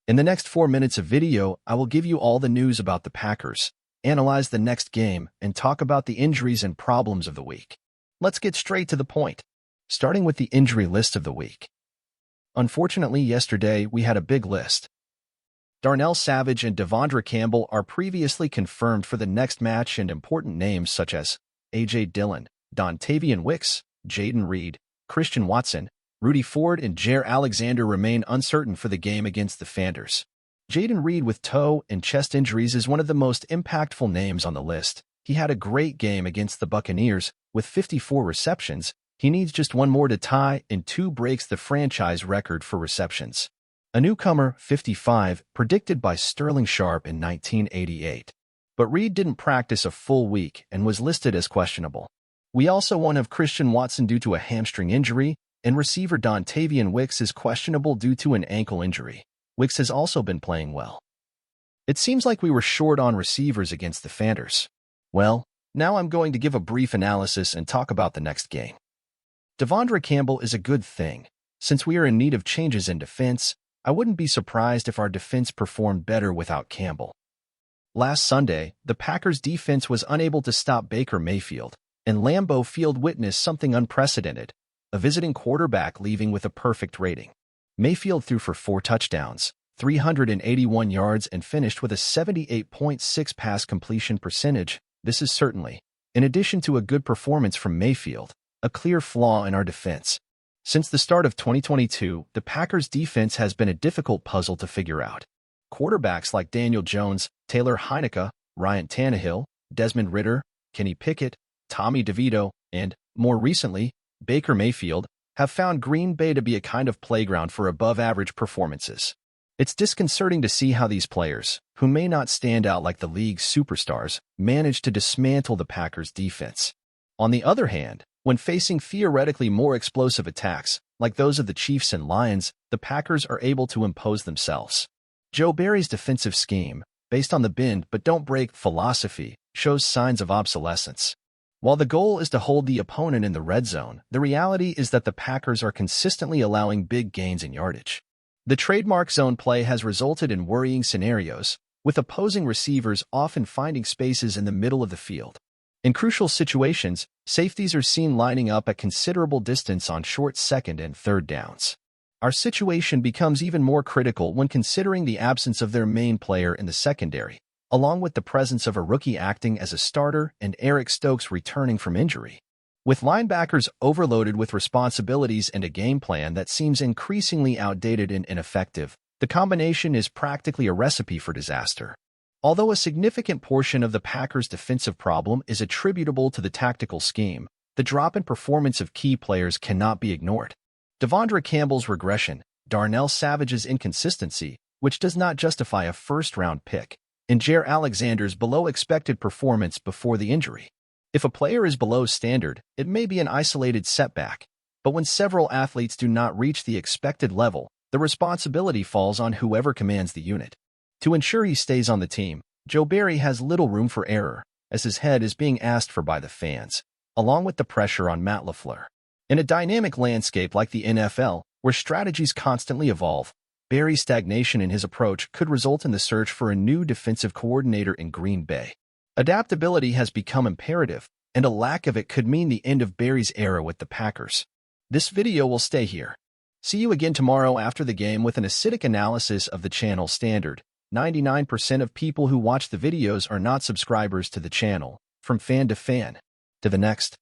In the next 4 minutes of video, I will give you all the news about the Packers, analyze the next game, and talk about the injuries and problems of the week. Let's get straight to the point, starting with the injury list of the week. Unfortunately, yesterday we had a big list. Darnell Savage and De'Vondre Campbell are previously confirmed for the next match, and important names such as A.J. Dillon, Dontayvion Wicks, Jayden Reed, Christian Watson, Rudy Ford, and Jaire Alexander remain uncertain for the game against the Panthers. Jayden Reed with toe and chest injuries is one of the most impactful names on the list. He had a great game against the Buccaneers with 54 receptions. He needs just one more to tie and 2 breaks the franchise record for receptions. A newcomer, 55, predicted by Sterling Sharp in 1988. But Reed didn't practice a full week and was listed as questionable. We also won't have Christian Watson due to a hamstring injury, and receiver Dontayvion Wicks is questionable due to an ankle injury. Wicks has also been playing well. It seems like we were short on receivers against the Panthers. Well, now I'm going to give a brief analysis and talk about the next game. De'Vondre Campbell is a good thing. Since we are in need of changes in defense, I wouldn't be surprised if our defense performed better without Campbell. Last Sunday, the Packers' defense was unable to stop Baker Mayfield, and Lambeau Field witnessed something unprecedented, a visiting quarterback leaving with a perfect rating. Mayfield threw for 4 touchdowns, 381 yards, and finished with a 78.6 pass completion percentage. This is certainly, in addition to a good performance from Mayfield, a clear flaw in our defense. Since the start of 2022, the Packers' defense has been a difficult puzzle to figure out. Quarterbacks like Daniel Jones, Taylor Heinicke, Ryan Tannehill, Desmond Ridder, Kenny Pickett, Tommy DeVito, and, more recently, Baker Mayfield, have found Green Bay to be a kind of playground for above-average performances. It's disconcerting to see how these players, who may not stand out like the league's superstars, manage to dismantle the Packers' defense. On the other hand, when facing theoretically more explosive attacks, like those of the Chiefs and Lions, the Packers are able to impose themselves. Joe Barry's defensive scheme, based on the bend-but-don't-break philosophy, shows signs of obsolescence. While the goal is to hold the opponent in the red zone, the reality is that the Packers are consistently allowing big gains in yardage. The trademark zone play has resulted in worrying scenarios, with opposing receivers often finding spaces in the middle of the field. In crucial situations, safeties are seen lining up at considerable distance on short second and third downs. Our situation becomes even more critical when considering the absence of their main player in the secondary, along with the presence of a rookie acting as a starter and Eric Stokes returning from injury. With linebackers overloaded with responsibilities and a game plan that seems increasingly outdated and ineffective, the combination is practically a recipe for disaster. Although a significant portion of the Packers' defensive problem is attributable to the tactical scheme, the drop in performance of key players cannot be ignored. De'Vondre Campbell's regression, Darnell Savage's inconsistency, which does not justify a first-round pick, and Jaire Alexander's below-expected performance before the injury. If a player is below standard, it may be an isolated setback, but when several athletes do not reach the expected level, the responsibility falls on whoever commands the unit. To ensure he stays on the team, Joe Barry has little room for error, as his head is being asked for by the fans, along with the pressure on Matt LaFleur. In a dynamic landscape like the NFL, where strategies constantly evolve, Barry's stagnation in his approach could result in the search for a new defensive coordinator in Green Bay. Adaptability has become imperative, and a lack of it could mean the end of Barry's era with the Packers. This video will stay here. See you again tomorrow after the game with an acidic analysis of the channel standard. 99% of people who watch the videos are not subscribers to the channel. From fan to fan. To the next.